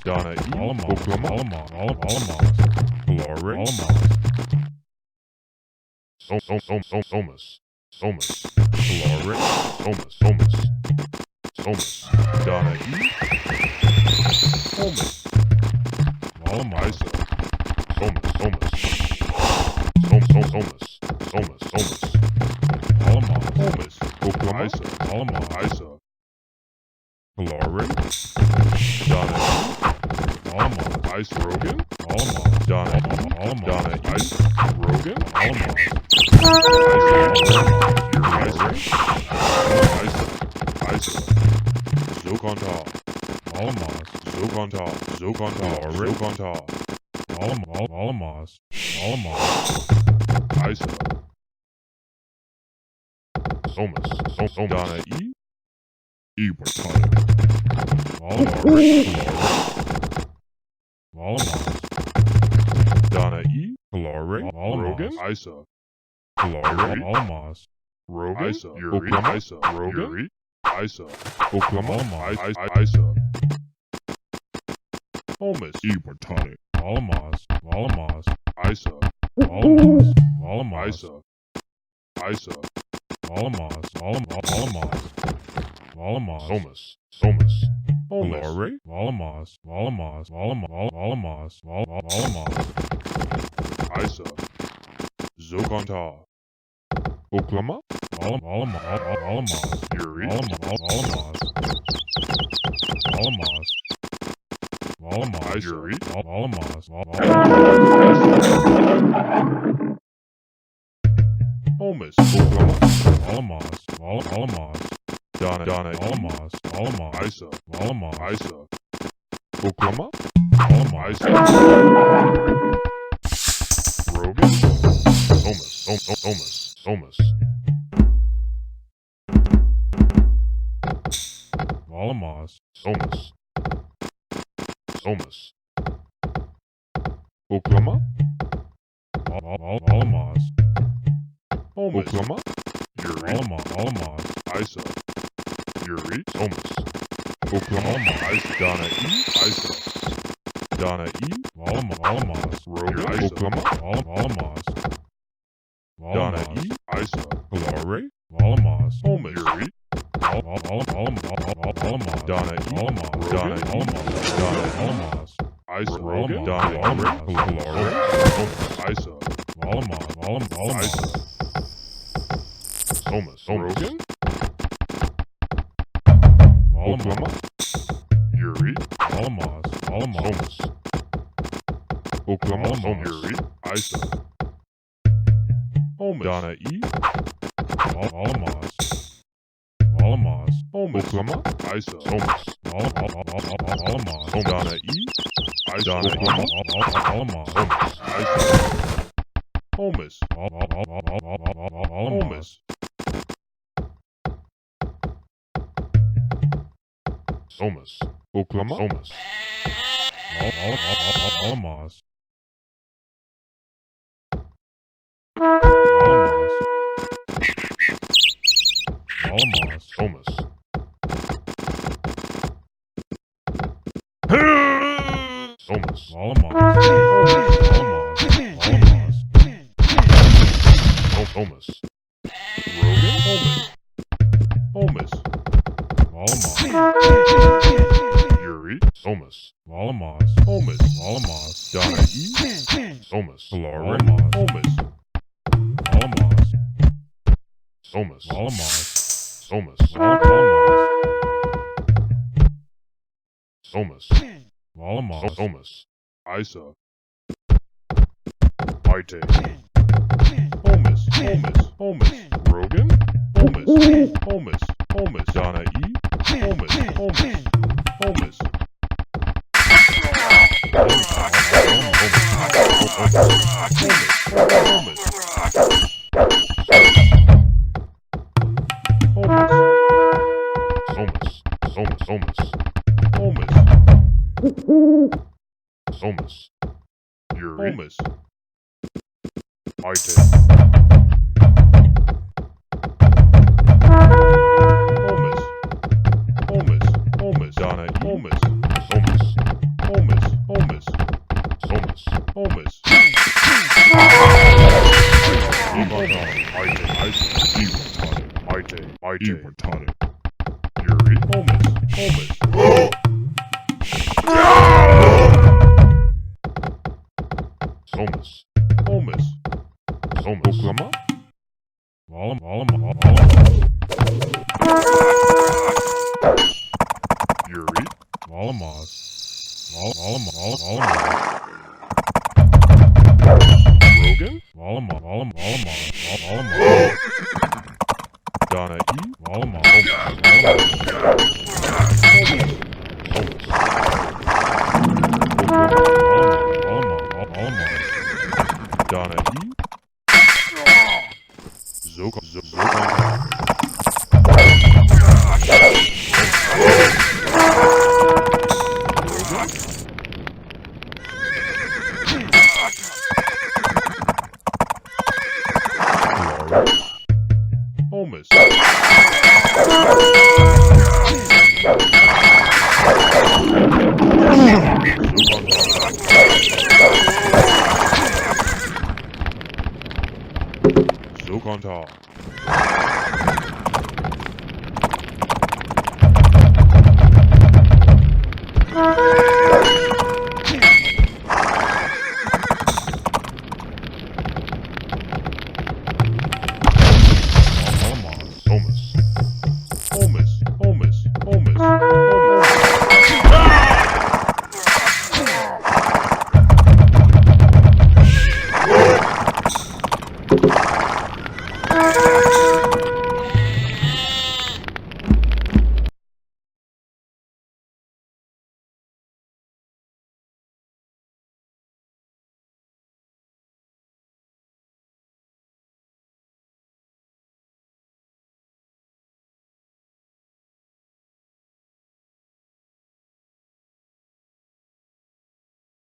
Donna E. Oklahoma. Glory. Somas. Glory. Somas. Donna E. Somas. Isa. Somas. Somas. Oklahoma. Isa. Glory. Donna E. Ice Rogan. Donna Ice Rogan. Isa. Zokonta. Isa. Somas. Donna E. Eberton. Donna E. Glory. Rogan. Isa. Glory. Rogan. Isa. Oklahoma. Isa. Rogan. Isa. Oklahoma. Isa. Holmes. Eberton. Isa. Isa. Somas. Glory. Isa. Zokonta. Oklahoma. Yuri. Yuri. Holmes. Oklahoma. Donna Isa. Oklahoma. Isa. Rogan. Somas. Somas. Oklahoma. Oklahoma. Yuri. Isa. Yuri. Somas. Oklahoma. Isa. Donna E. Isa. Donna E. Rogan. Oklahoma. Donna E. Isa. Glory. Holmes. Yuri. Donna E. Isa. Rogan. Donna E. Glory. Isa. Somas. Rogan. Oklahoma. Yuri. Somas. Oklahoma. Yuri. Isa. Donna E. Oklahoma. Isa. Somas. Donna E. Isa. Oklahoma. Somas. Isa. Holmes. Somas. Oklahoma. Somas. Somas. Somas. Rogan. Holmes. Yuri. Somas. Holmes. Donna E. Somas. Glory. Holmes. Somas. Somas. Isa. Ite. Holmes. Rogan. Holmes. Donna E. Holmes. Somas. Yuri. Ite. Holmes. Donna E. Holmes. Iwartane. Yuri. Omus. Somus. Omus. Somus. Oklama. Valam. Yuri. Valamaz. Valam. Rogan. Valam. Donna E. Valam. Donna E. Zokan. Omus. Zokantal.